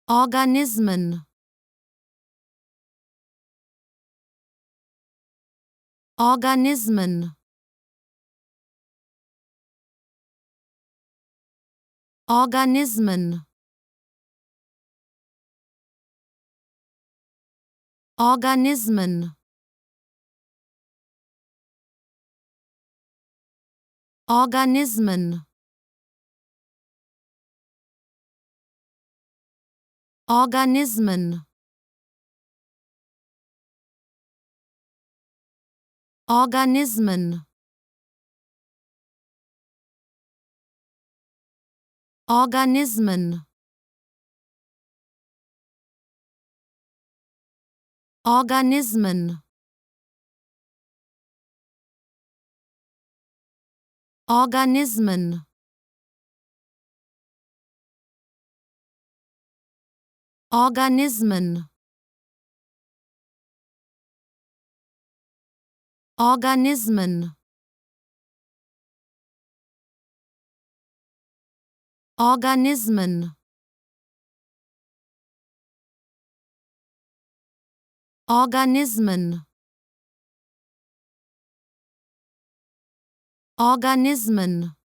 Organismen. Organismen. Organismen. Organismen. Organismen. Organismen. Organismen. Organismen. Organismen. Organismen. Organismen. Organismen. Organismen. Organismen. Organismen.